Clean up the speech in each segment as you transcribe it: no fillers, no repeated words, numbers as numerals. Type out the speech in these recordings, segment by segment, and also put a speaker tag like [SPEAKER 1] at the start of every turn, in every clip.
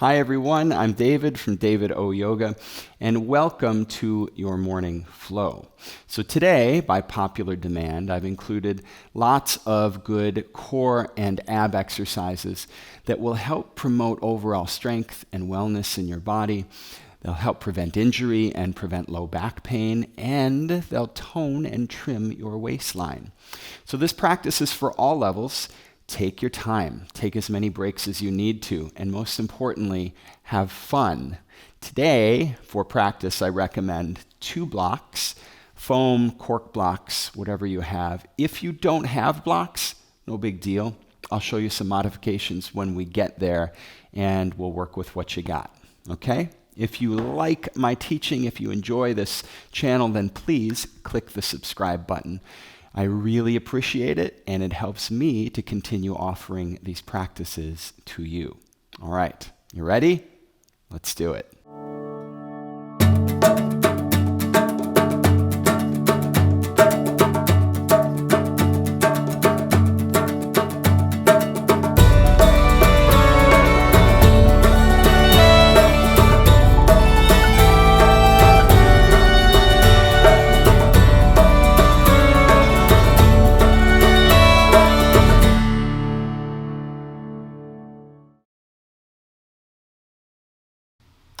[SPEAKER 1] Hi everyone, I'm David from davidoyoga, and welcome to your morning flow. So today, by popular demand, I've included lots of good core and ab exercises that will help promote overall strength and wellness in your body. They'll help prevent injury and prevent low back pain, and they'll tone and trim your waistline. So this practice is for all levels. Take your time. Take as many breaks as you need to. And most importantly, have fun. Today, for practice, I recommend 2 blocks, foam, cork blocks, whatever you have. If you don't have blocks, no big deal. I'll show you some modifications when we get there, and we'll work with what you got. Okay? If you like my teaching, if you enjoy this channel, then please click the subscribe button. I really appreciate it, and it helps me to continue offering these practices to you. All right, you ready? Let's do it.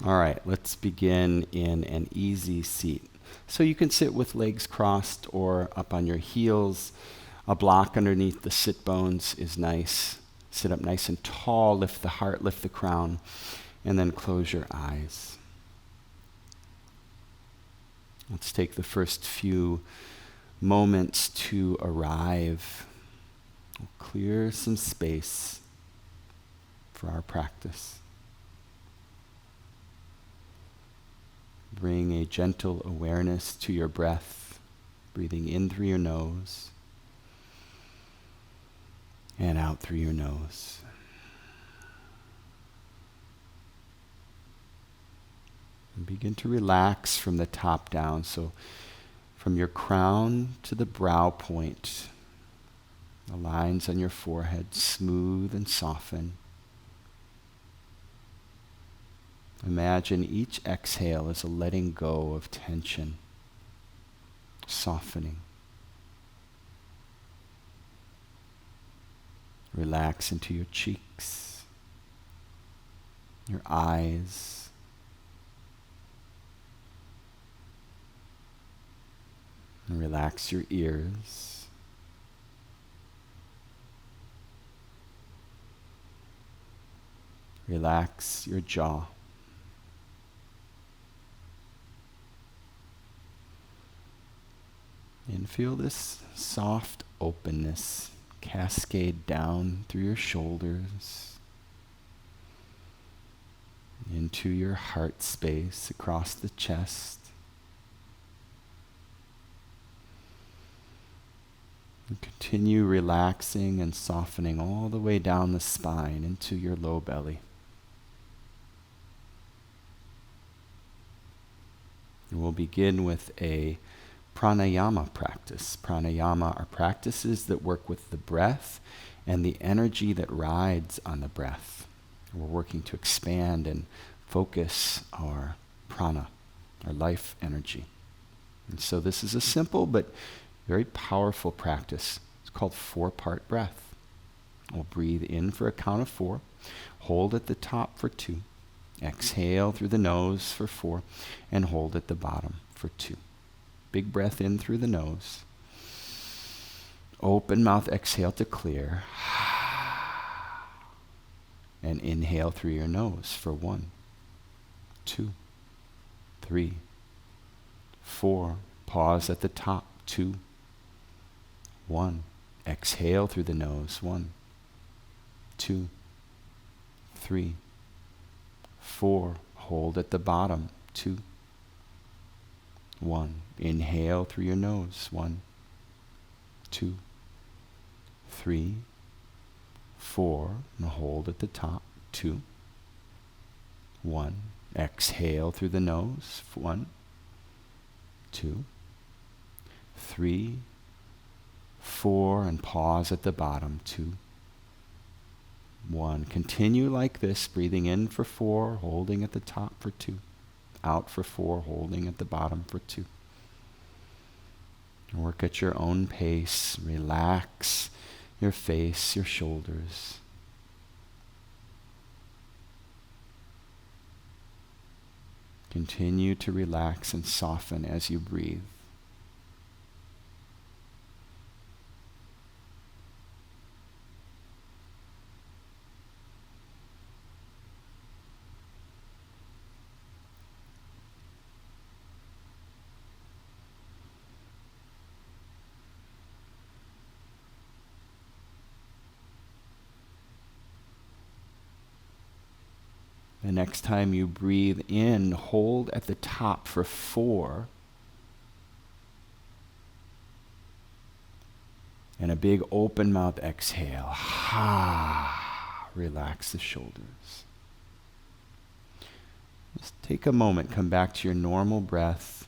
[SPEAKER 1] All right, let's begin in an easy seat. So you can sit with legs crossed or up on your heels. A block underneath the sit bones is nice. Sit up nice and tall, lift the heart, lift the crown, and then close your eyes. Let's take the first few moments to arrive. We'll clear some space for our practice. Bring a gentle awareness to your breath, breathing in through your nose and out through your nose. And begin to relax from the top down. So from your crown to the brow point, the lines on your forehead smooth and soften. Imagine each exhale as a letting go of tension, softening. Relax into your cheeks, your eyes, and relax your ears. Relax your jaw. And feel this soft openness cascade down through your shoulders, into your heart space, across the chest. And continue relaxing and softening all the way down the spine into your low belly. And we'll begin with a pranayama practice. Pranayama are practices that work with the breath and the energy that rides on the breath. We're working to expand and focus our prana, our life energy. And so this is a simple but very powerful practice. It's called 4-part breath. We'll breathe in for a count of 4, hold at the top for 2, exhale through the nose for 4, and hold at the bottom for 2. Big breath in through the nose. Open mouth, exhale to clear. And inhale through your nose for 1, 2, 3, 4. Pause at the top. 2, 1. Exhale through the nose. 1, 2, 3, 4. Hold at the bottom. 2, 1. Inhale through your nose. 1, 2, 3, 4. And hold at the top. 2, 1. Exhale through the nose. 1, 2, 3, 4. And pause at the bottom. 2, 1. Continue like this, breathing in for 4, holding at the top for 2. Out for 4, holding at the bottom for 2. Work at your own pace. Relax your face, your shoulders. Continue to relax and soften as you breathe. The next time you breathe in, hold at the top for 4. And a big open mouth exhale. Ha! Relax the shoulders. Just take a moment, come back to your normal breath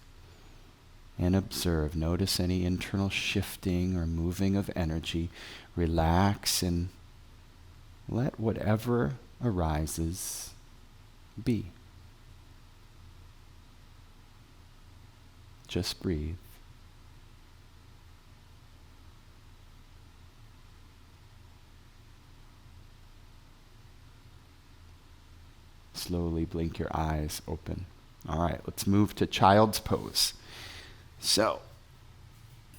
[SPEAKER 1] and observe. Notice any internal shifting or moving of energy. Relax and let whatever arises be. Just breathe. Slowly blink your eyes open. All right, let's move to child's pose. So,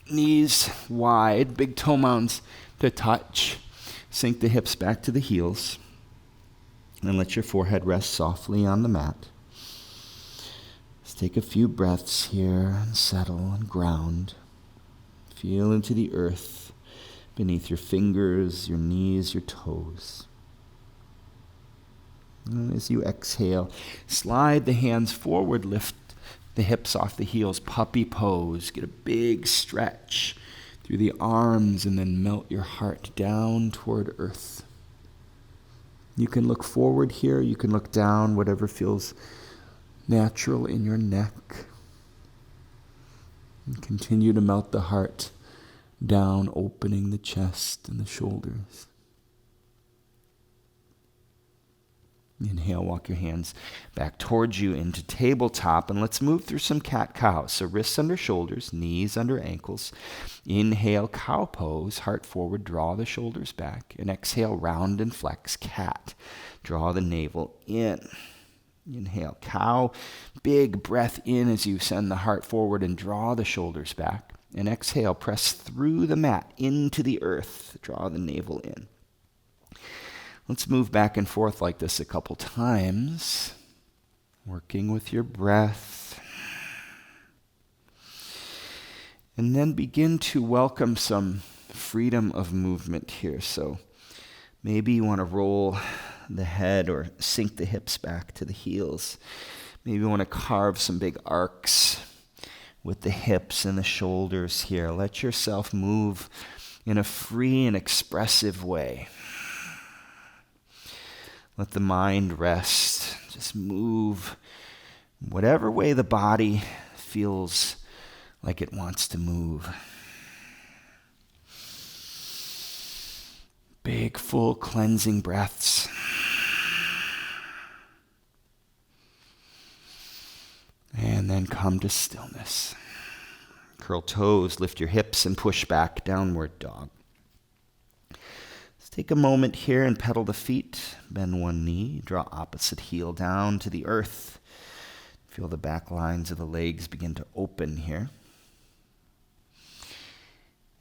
[SPEAKER 1] knees wide, big toe mounds to touch. Sink the hips back to the heels. And let your forehead rest softly on the mat. Let's take a few breaths here and settle and ground. Feel into the earth beneath your fingers, your knees, your toes. And as you exhale, slide the hands forward, lift the hips off the heels, puppy pose. Get a big stretch through the arms and then melt your heart down toward earth. You can look forward here, you can look down, whatever feels natural in your neck. And continue to melt the heart down, opening the chest and the shoulders. Inhale, walk your hands back towards you into tabletop, and let's move through some cat-cow. So wrists under shoulders, knees under ankles. Inhale, cow pose, heart forward, draw the shoulders back. And exhale, round and flex, cat. Draw the navel in. Inhale, cow. Big breath in as you send the heart forward and draw the shoulders back. And exhale, press through the mat into the earth. Draw the navel in. Let's move back and forth like this a couple times, working with your breath. And then begin to welcome some freedom of movement here. So maybe you want to roll the head or sink the hips back to the heels. Maybe you want to carve some big arcs with the hips and the shoulders here. Let yourself move in a free and expressive way. Let the mind rest. Just move whatever way the body feels like it wants to move. Big, full cleansing breaths. And then come to stillness. Curl toes, lift your hips, and push back, downward dog. Take a moment here and pedal the feet. Bend one knee, draw opposite heel down to the earth. Feel the back lines of the legs begin to open here.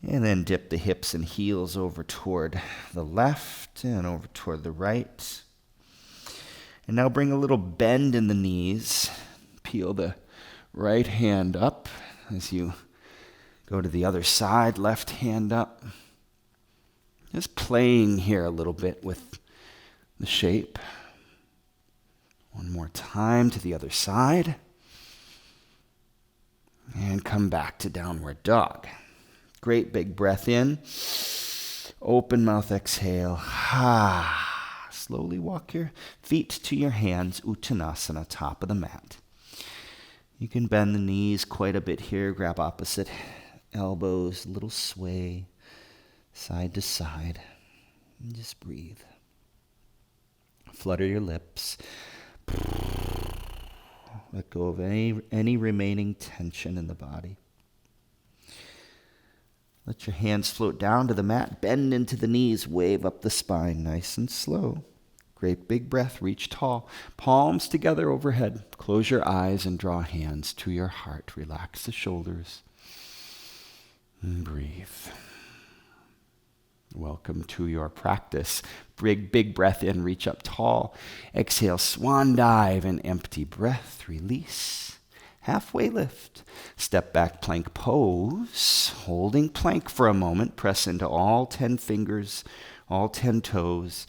[SPEAKER 1] And then dip the hips and heels over toward the left and over toward the right. And now bring a little bend in the knees. Peel the right hand up as you go to the other side, left hand up. Just playing here a little bit with the shape. One more time to the other side. And come back to downward dog. Great big breath in. Open mouth exhale. Ha. Slowly walk your feet to your hands. Uttanasana, top of the mat. You can bend the knees quite a bit here. Grab opposite elbows, little sway. Side to side, and just breathe.
[SPEAKER 2] Flutter your lips. Let go of any remaining tension in the body. Let your hands float down to the mat. Bend into the knees. Wave up the spine nice and slow. Great big breath. Reach tall. Palms together overhead. Close your eyes and draw hands to your heart. Relax the shoulders. And breathe. Welcome to your practice. Big breath in. Reach up tall. Exhale. Swan dive and empty breath. Release. Halfway lift. Step back plank pose. Holding plank for a moment. Press into all 10 fingers, all 10 toes.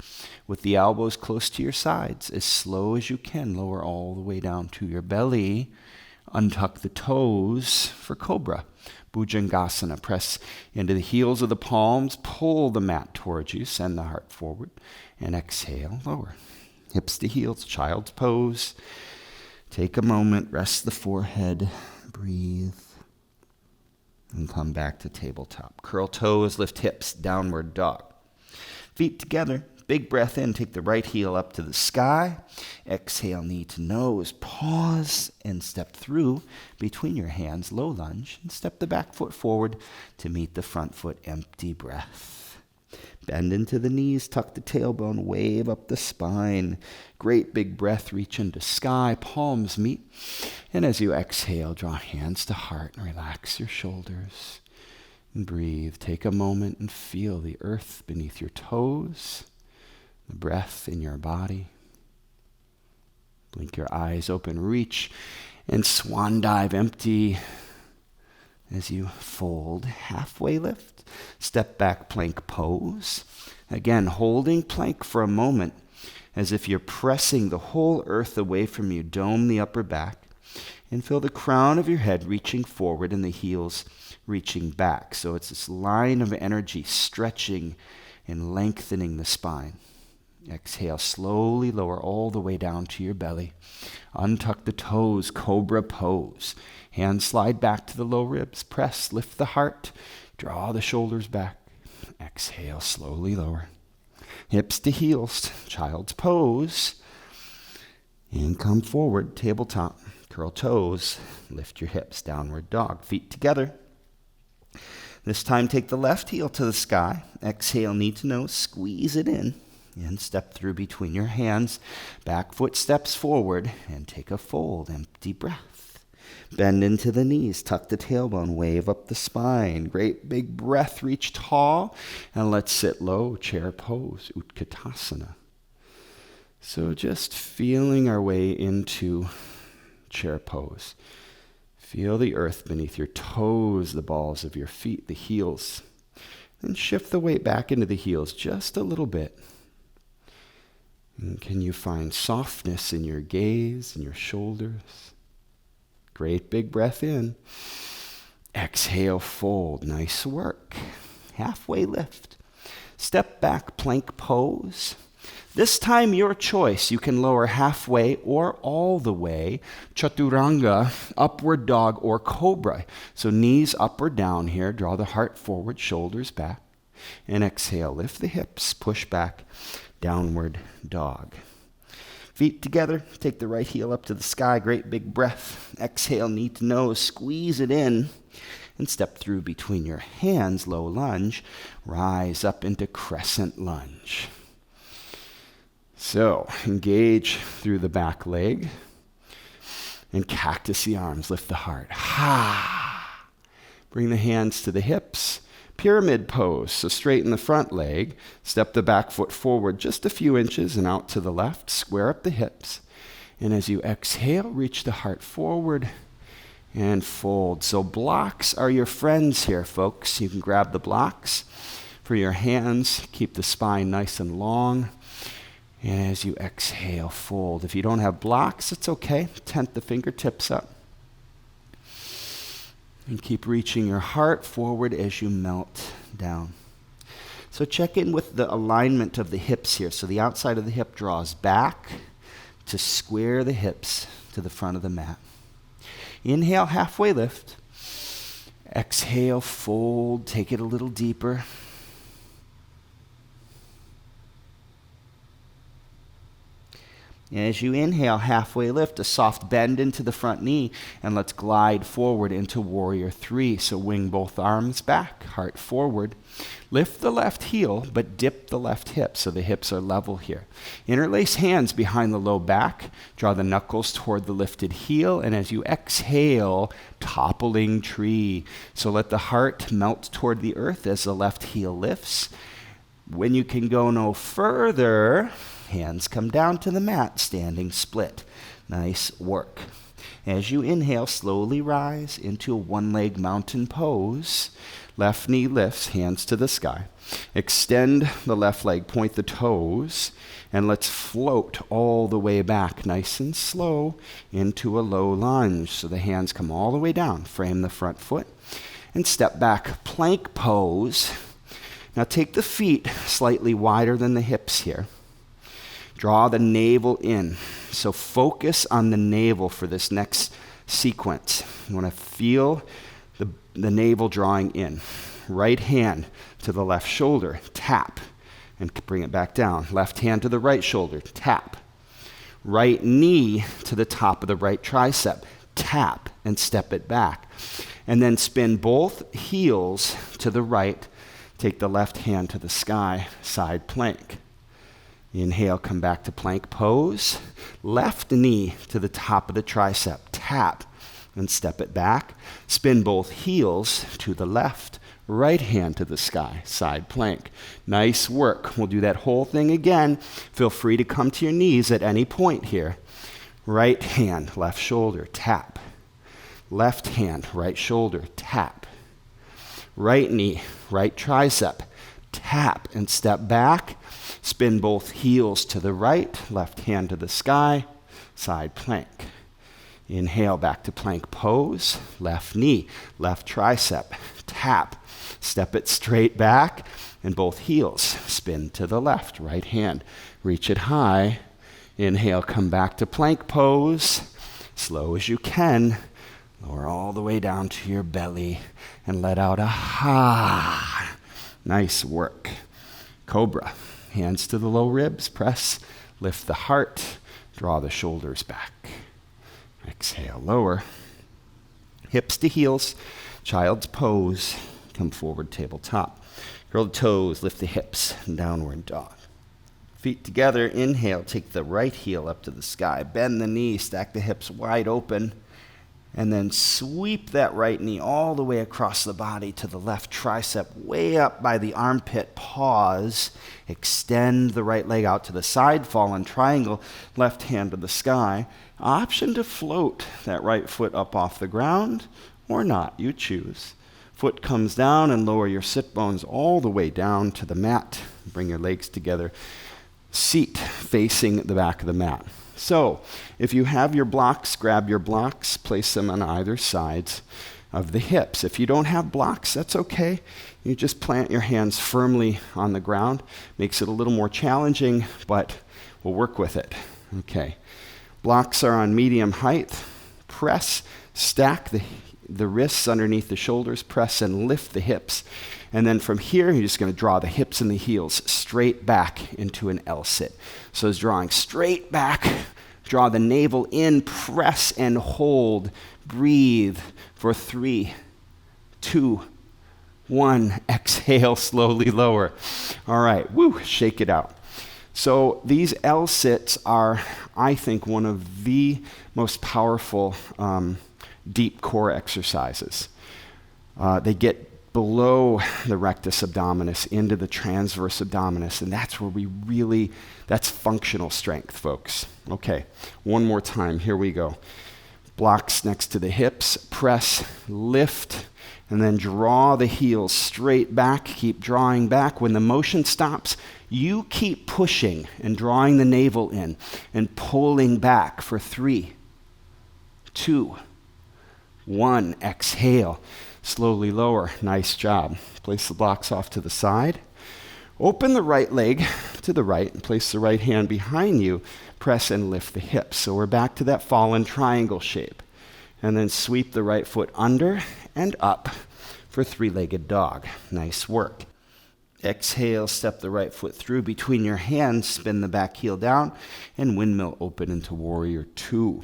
[SPEAKER 2] With the elbows close to your sides. As slow as you can, lower all the way down to your belly. Untuck the toes for cobra. Bhujangasana. Press into the heels of the palms. Pull the mat towards you. Send the heart forward. And exhale, lower. Hips to heels, child's pose. Take a moment, rest the forehead, breathe, and come back to tabletop. Curl toes, lift hips, downward dog. Feet together, big breath in, take the right heel up to the sky. Exhale, knee to nose, pause, and step through between your hands, low lunge, and step the back foot forward to meet the front foot, empty breath. Bend into the knees, tuck the tailbone, wave up the spine. Great big breath, reach into sky, palms meet. And as you exhale, draw hands to heart and relax your shoulders. And breathe. Take a moment and feel the earth beneath your toes, the breath in your body. Blink your eyes open, reach, and swan dive empty. As you fold, halfway lift, step back plank pose. Again, holding plank for a moment as if you're pressing the whole earth away from you. Dome the upper back and feel the crown of your head reaching forward and the heels reaching back. So it's this line of energy stretching and lengthening the spine. Exhale, slowly lower all the way down to your belly. Untuck the toes, cobra pose. Hands slide back to the low ribs. Press, lift the heart. Draw the shoulders back. Exhale, slowly lower. Hips to heels, child's pose. And come forward, tabletop. Curl toes, lift your hips, downward dog. Feet together. This time take the left heel to the sky. Exhale, knee to nose, squeeze it in. And step through between your hands. Back foot steps forward and take a fold, empty breath. Bend into the knees, tuck the tailbone, wave up the spine. Great big breath, reach tall, and let's sit low, chair pose, Utkatasana. So just feeling our way into chair pose. Feel the earth beneath your toes, the balls of your feet, the heels. Then shift the weight back into the heels just a little bit. And can you find softness in your gaze and your shoulders? Great big breath in. Exhale, fold. Nice work. Halfway lift. Step back, plank pose. This time your choice. You can lower halfway or all the way. Chaturanga, upward dog, or cobra. So knees up or down here. Draw the heart forward, shoulders back. And exhale, lift the hips, push back. Downward dog. Feet together, take the right heel up to the sky, great big breath. Exhale, knee to nose, squeeze it in, and step through between your hands, low lunge. Rise up into crescent lunge. So, engage through the back leg, and cactus the arms, lift the heart. Ha! Bring the hands to the hips. Pyramid pose, so straighten the front leg, step the back foot forward just a few inches and out to the left, square up the hips. And as you exhale, reach the heart forward and fold. So blocks are your friends here, folks. You can grab the blocks for your hands, keep the spine nice and long. And as you exhale, fold. If you don't have blocks, it's okay. Tent the fingertips up. And keep reaching your heart forward as you melt down. So check in with the alignment of the hips here. So the outside of the hip draws back to square the hips to the front of the mat. Inhale, halfway lift. Exhale, fold. Take it a little deeper. As you inhale, halfway lift, a soft bend into the front knee, and let's glide forward into Warrior 3. So wing both arms back, heart forward. Lift the left heel, but dip the left hip so the hips are level here. Interlace hands behind the low back. Draw the knuckles toward the lifted heel, and as you exhale, toppling tree. So let the heart melt toward the earth as the left heel lifts. When you can go no further, hands come down to the mat, standing split. Nice work. As you inhale, slowly rise into a one-leg mountain pose. Left knee lifts, hands to the sky. Extend the left leg, point the toes, and let's float all the way back, nice and slow, into a low lunge. So the hands come all the way down. Frame the front foot, and step back, plank pose. Now take the feet slightly wider than the hips here. Draw the navel in. So focus on the navel for this next sequence. You want to feel the navel drawing in. Right hand to the left shoulder, tap, and bring it back down. Left hand to the right shoulder, tap. Right knee to the top of the right tricep, tap, and step it back. And then spin both heels to the right. Take the left hand to the sky, side plank. Inhale, come back to plank pose. Left knee to the top of the tricep, tap, and step it back. Spin both heels to the left. Right hand to the sky, side plank. Nice work. We'll do that whole thing again. Feel free to come to your knees at any point here. Right hand, left shoulder, tap. Left hand, right shoulder, tap. Right knee, right tricep, tap, and step back. Spin both heels to the right, left hand to the sky, side plank. Inhale, back to plank pose. Left knee, left tricep, tap. Step it straight back, and both heels spin to the left, right hand. Reach it high. Inhale, come back to plank pose. Slow as you can. Lower all the way down to your belly and let out a ha. Nice work. Cobra. Hands to the low ribs. Press. Lift the heart. Draw the shoulders back. Exhale, lower. Hips to heels. Child's pose. Come forward, tabletop. Curl the toes. Lift the hips. Downward dog. Feet together. Inhale. Take the right heel up to the sky. Bend the knee. Stack the hips wide open. And then sweep that right knee all the way across the body to the left tricep, way up by the armpit. Pause. Extend the right leg out to the side, fall in triangle, left hand to the sky. Option to float that right foot up off the ground or not, you choose. Foot comes down and lower your sit bones all the way down to the mat. Bring your legs together. Seat facing the back of the mat. So, if you have your blocks, grab your blocks, place them on either sides of the hips. If you don't have blocks, that's okay. You just plant your hands firmly on the ground. Makes it a little more challenging, but we'll work with it. Okay. Blocks are on medium height. Press, stack the wrists underneath the shoulders, press and lift the hips. And then from here, you're just going to draw the hips and the heels straight back into an L-sit. So it's drawing straight back, draw the navel in, press and hold. Breathe for 3, 2, 1. Exhale, slowly lower. All right, woo, shake it out. So these L-sits are, I think, one of the most powerful deep core exercises. They get below the rectus abdominis into the transverse abdominis, and that's where that's functional strength, folks. Okay, one more time, here we go. Blocks next to the hips, press, lift, and then draw the heels straight back, keep drawing back. When the motion stops, you keep pushing and drawing the navel in and pulling back for 3, 2, 1. Exhale. Slowly lower. Nice job. Place the blocks off to the side. Open the right leg to the right and place the right hand behind you. Press and lift the hips. So we're back to that fallen triangle shape. And then sweep the right foot under and up for three-legged dog. Nice work. Exhale, step the right foot through between your hands, spin the back heel down, and windmill open into warrior two.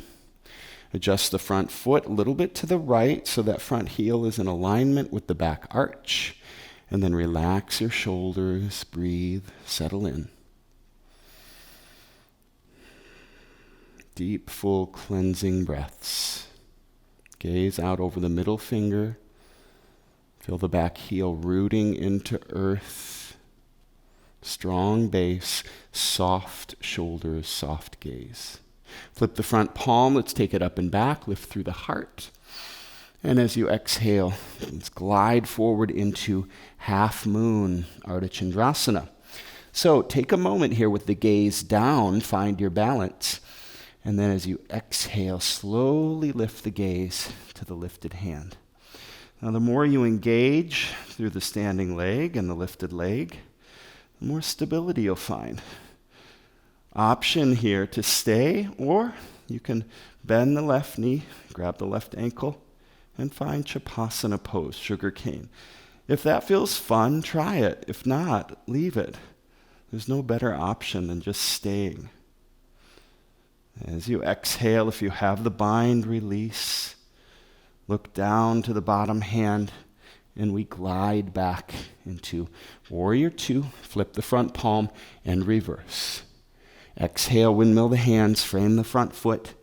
[SPEAKER 2] Adjust the front foot a little bit to the right so that front heel is in alignment with the back arch. And then relax your shoulders, breathe, settle in. Deep, full, cleansing breaths. Gaze out over the middle finger. Feel the back heel rooting into earth. Strong base, soft shoulders, soft gaze. Flip the front palm. Let's take it up and back. Lift through the heart. And as you exhale, let's glide forward into half moon, Ardha Chandrasana. So take a moment here with the gaze down, find your balance. And then as you exhale, slowly lift the gaze to the lifted hand. Now the more you engage through the standing leg and the lifted leg, the more stability you'll find. Option here to stay, or you can bend the left knee, grab the left ankle, and find Chapasana pose, sugar cane. If that feels fun, try it. If not, leave it. There's no better option than just staying. As you exhale, if you have the bind, release. Look down to the bottom hand, and we glide back into warrior two. Flip the front palm and reverse. Exhale, windmill the hands, frame the front foot.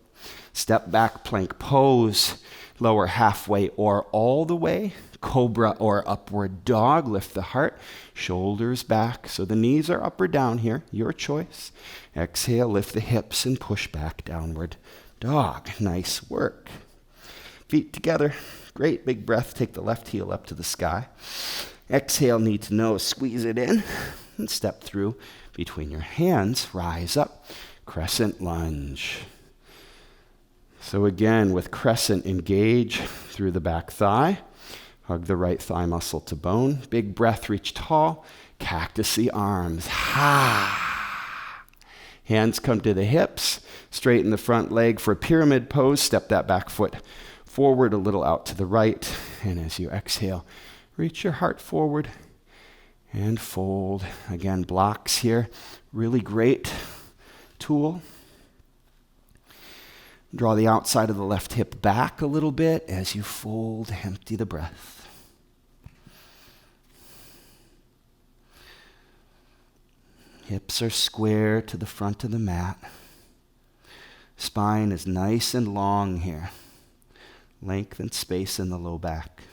[SPEAKER 2] Step back, plank pose. Lower halfway or all the way. Cobra or upward dog. Lift the heart, shoulders back. So the knees are up or down here, your choice. Exhale, lift the hips and push back, downward dog. Nice work. Feet together. Great big breath. Take the left heel up to the sky. Exhale, knee to nose. Squeeze it in and step through between your hands. Rise up. Crescent lunge. So again, with crescent, engage through the back thigh. Hug the right thigh muscle to bone. Big breath, reach tall. Cactusy arms. Ha! Hands come to the hips. Straighten the front leg for a pyramid pose. Step that back foot forward a little out to the right. And as you exhale, reach your heart forward and fold. Again, blocks here. Really great tool. Draw the outside of the left hip back a little bit as you fold, empty the breath. Hips are square to the front of the mat. Spine is nice and long here. Length and space in the low back.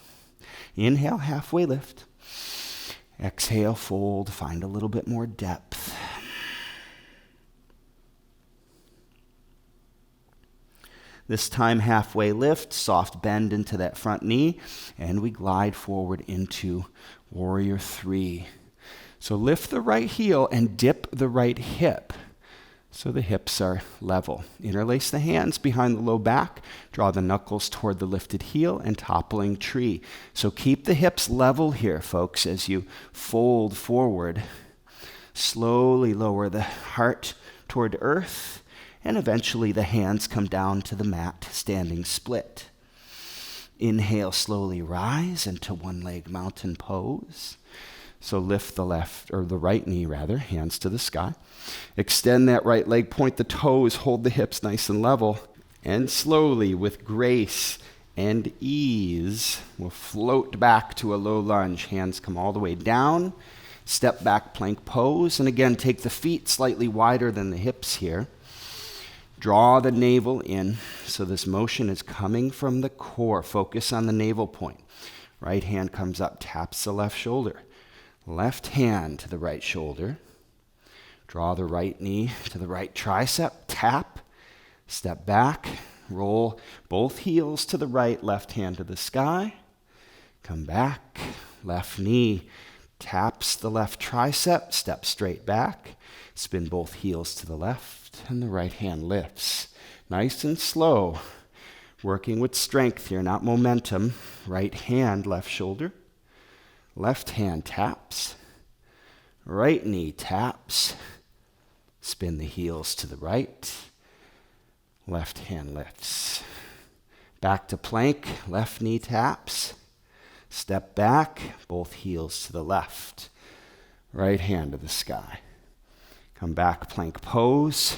[SPEAKER 2] Inhale, halfway lift. Exhale, fold, find a little bit more depth. This time, halfway lift, soft bend into that front knee, and we glide forward into warrior three. So lift the right heel and dip the right hip so the hips are level. Interlace the hands behind the low back, draw the knuckles toward the lifted heel and toppling tree. So keep the hips level here, folks, as you fold forward. Slowly lower the heart toward earth. And eventually the hands come down to the mat, standing split. Inhale, slowly rise into one-leg mountain pose. So lift the left, or the right knee rather, hands to the sky. Extend that right leg, point the toes, hold the hips nice and level. And slowly, with grace and ease, we'll float back to a low lunge. Hands come all the way down. Step back, plank pose. And again, take the feet slightly wider than the hips here. Draw the navel in, so this motion is coming from the core. Focus on the navel point. Right hand comes up, taps the left shoulder. Left hand to the right shoulder. Draw the right knee to the right tricep, tap, step back, roll both heels to the right, left hand to the sky. Come back, left knee taps the left tricep, step straight back, spin both heels to the left. And the right hand lifts. Nice and slow. Working with strength here, not momentum. Right hand, left shoulder. Left hand taps. Right knee taps. Spin the heels to the right. Left hand lifts. Back to plank. Left knee taps. Step back. Both heels to the left. right hand to the sky. Come back, plank pose.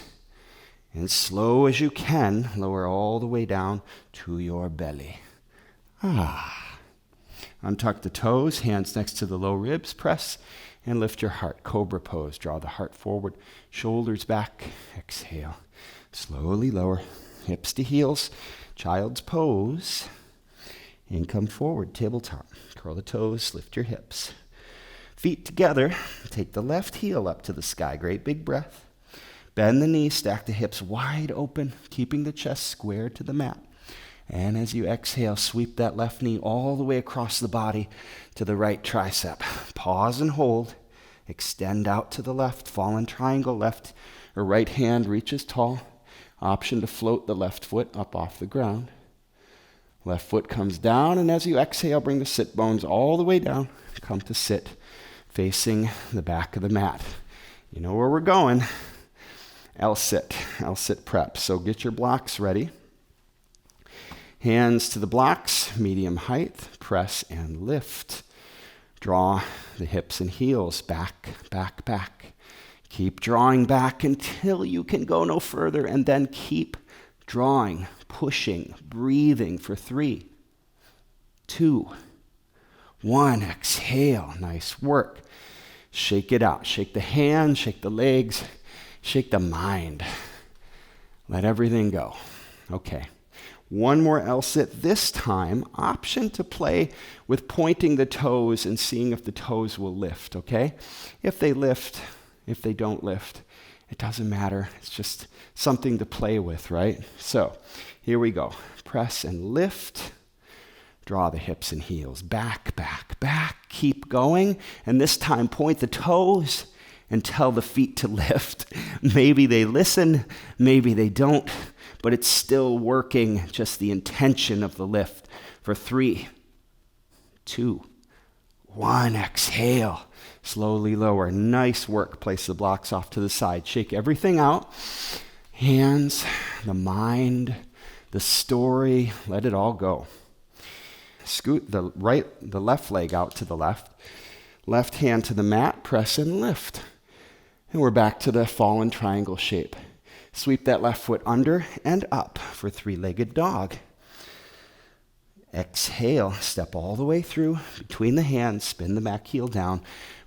[SPEAKER 2] And slow as you can, lower all the way down to your belly. Untuck the toes, hands next to the low ribs, press and lift your heart. Cobra pose, draw the heart forward, shoulders back, exhale. Slowly lower, hips to heels, child's pose, and come forward, tabletop. Curl the toes, lift your hips. Feet together, take the left heel up to the sky, great big breath. Bend the knees, stack the hips wide open, keeping the chest square to the mat. And as you exhale, sweep that left knee all the way across the body to the right tricep. Pause and hold. Extend out to the left, fallen triangle, left or right hand reaches tall. Option to float the left foot up off the ground. Left foot comes down, and as you exhale, bring the sit bones all the way down. Come to sit, facing the back of the mat. You know where we're going. L-sit prep. So get your blocks ready. Hands to the blocks, medium height, press and lift. Draw the hips and heels back, back, back. Keep drawing back until you can go no further, and then keep drawing, pushing, breathing for 3, 2, 1. Exhale. Nice work. Shake it out. Shake the hands, shake the legs, shake the mind. Let everything go. Okay. One more L-sit. This time, option to play with pointing the toes and seeing if the toes will lift, okay? If they lift, if they don't lift, it doesn't matter. It's just something to play with, right? So here we go. Press and lift. Draw the hips and heels back, back, back. Keep going. And this time, point the toes and tell the feet to lift. Maybe they listen, maybe they don't, but it's still working, just the intention of the lift. For 3, 2, 1. Exhale. Slowly lower. Nice work. Place the blocks off to the side. Shake everything out. Hands, the mind, the story, let it all go. Scoot the left leg out to the left. Left hand to the mat, press and lift. And we're back to the fallen triangle shape. Sweep that left foot under and up for 3-legged dog. Exhale, step all the way through between the hands, spin the back heel down,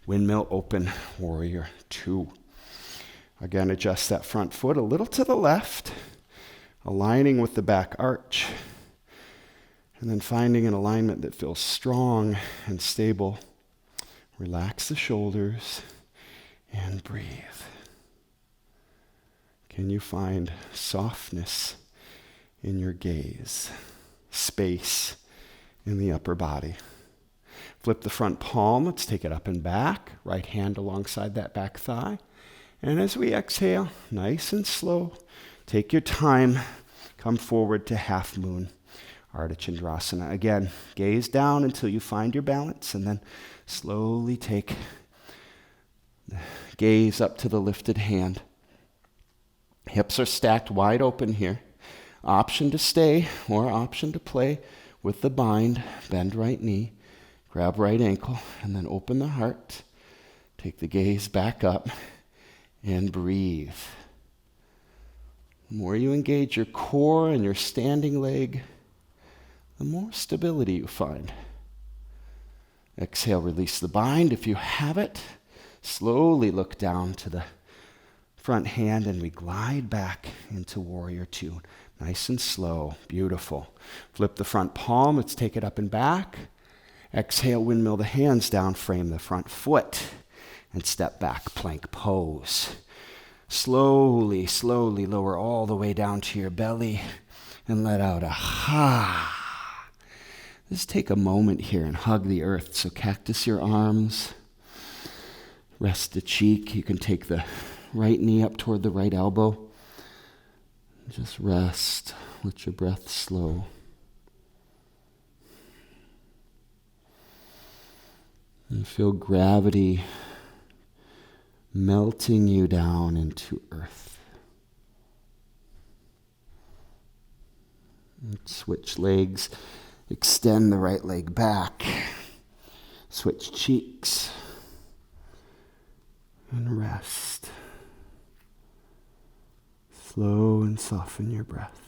[SPEAKER 2] windmill open, warrior 2. Again, adjust that front foot a little to the left, aligning with the back arch, and then finding an alignment that feels strong and stable. Relax the shoulders and breathe. Can you find softness in your gaze, space in the upper body? Flip the front palm. Let's take it up and back. Right hand alongside that back thigh. And as we exhale, nice and slow, take your time. Come forward to half moon, Ardha Chandrasana. Again, gaze down until you find your balance, and then slowly take the gaze up to the lifted hand. Hips are stacked wide open here. Option to stay or option to play with the bind. Bend right knee, grab right ankle, and then open the heart. Take the gaze back up and breathe. The more you engage your core and your standing leg, the more stability you find. Exhale, release the bind if you have it. Slowly look down to the front hand, and we glide back into warrior 2. Nice and slow. Beautiful. Flip the front palm. Let's take it up and back. Exhale, windmill the hands down, frame the front foot, and step back, plank pose. Slowly, slowly lower all the way down to your belly and let out a ha. Just take a moment here and hug the earth. So cactus your arms. Rest the cheek. You can take the right knee up toward the right elbow. Just rest. Let your breath slow. And feel gravity melting you down into earth. And switch legs. Extend the right leg back. Switch cheeks. and rest. Slow and soften your breath.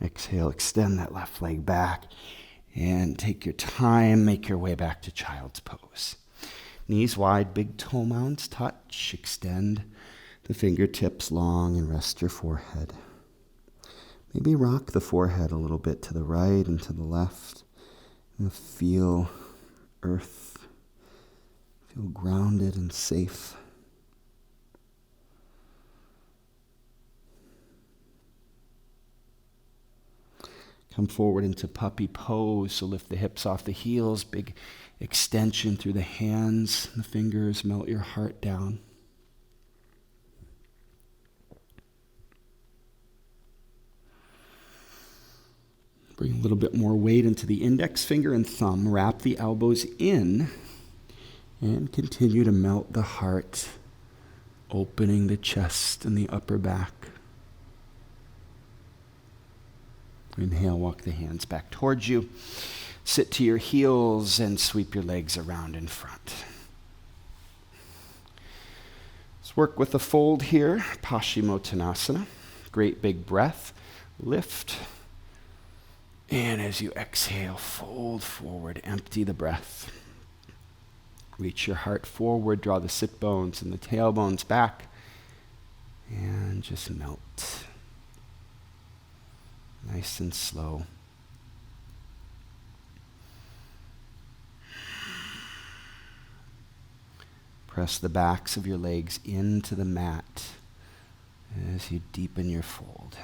[SPEAKER 2] Exhale, extend that left leg back and take your time, make your way back to child's pose. Knees wide, big toe mounds touch, extend the fingertips long and rest your forehead. Maybe rock the forehead a little bit to the right and to the left. And feel earth, feel grounded and safe. Come forward into puppy pose, so lift the hips off the heels, big extension through the hands, the fingers, melt your heart down. Bring a little bit more weight into the index finger and thumb, wrap the elbows in, and continue to melt the heart, opening the chest and the upper back. Inhale, walk the hands back towards you. Sit to your heels and sweep your legs around in front. Let's work with a fold here, Paschimottanasana. Great big breath. Lift. And as you exhale, fold forward, empty the breath. Reach your heart forward, draw the sit bones and the tailbones back, and just melt. Nice and slow. Press the backs of your legs into the mat as you deepen your fold.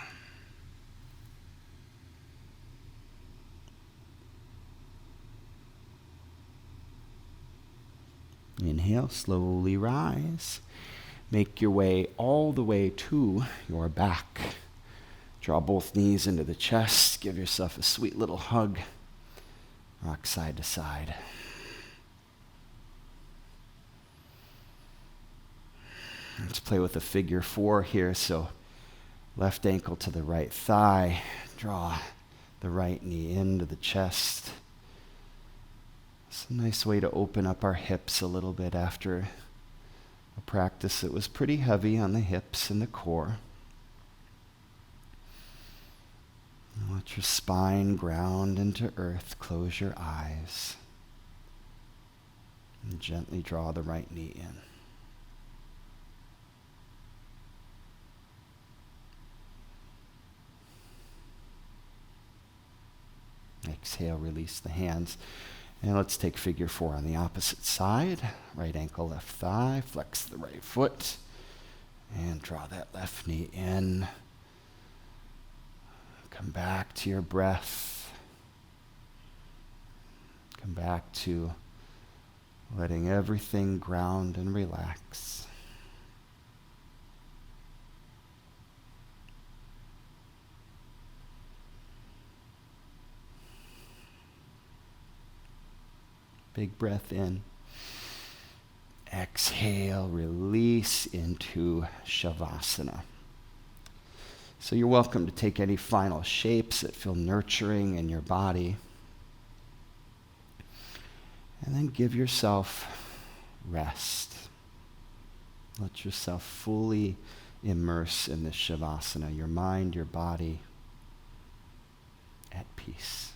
[SPEAKER 2] Inhale, slowly rise. Make your way all the way to your back. Draw both knees into the chest. Give yourself a sweet little hug. Rock side to side. Let's play with a figure 4 here. So left ankle to the right thigh. Draw the right knee into the chest. It's a nice way to open up our hips a little bit after a practice that was pretty heavy on the hips and the core. Let your spine ground into earth. Close your eyes. And gently draw the right knee in. Exhale, release the hands. And let's take figure 4 on the opposite side. Right ankle, left thigh. Flex the right foot. And draw that left knee in. Come back to your breath. Come back to letting everything ground and relax. Big breath in. Exhale, release into Shavasana. So you're welcome to take any final shapes that feel nurturing in your body. And then give yourself rest. Let yourself fully immerse in this Shavasana, your mind, your body at peace.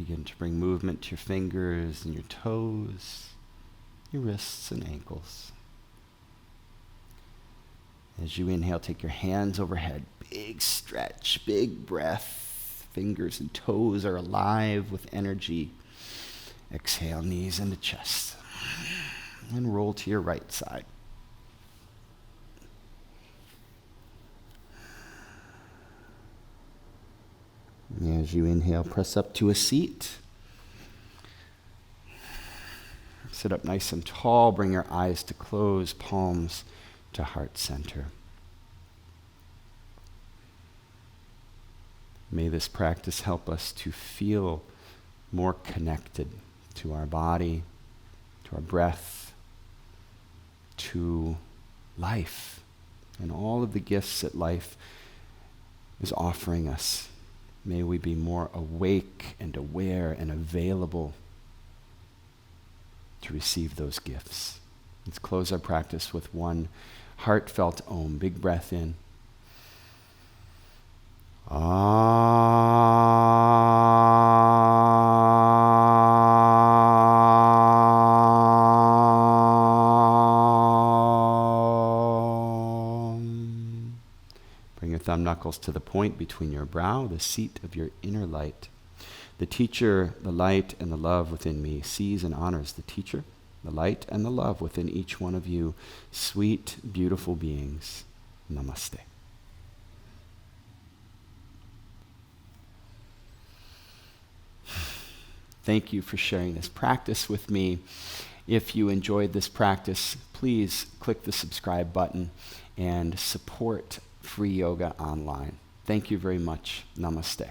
[SPEAKER 2] Begin to bring movement to your fingers and your toes, your wrists and ankles. As you inhale, take your hands overhead. Big stretch, big breath. Fingers and toes are alive with energy. Exhale, knees into chest. And roll to your right side. As you inhale, press up to a seat. Sit up nice and tall. Bring your eyes to close, palms to heart center. May this practice help us to feel more connected to our body, to our breath, to life, and all of the gifts that life is offering us. May we be more awake and aware and available to receive those gifts. Let's close our practice with one heartfelt Om. Big breath in. Bring your thumb knuckles to the point between your brow, the seat of your inner light. The teacher, the light, and the love within me sees and honors the teacher, the light, and the love within each one of you, sweet, beautiful beings. Namaste. Thank you for sharing this practice with me. If you enjoyed this practice, please click the subscribe button and support free yoga online. Thank you very much. Namaste.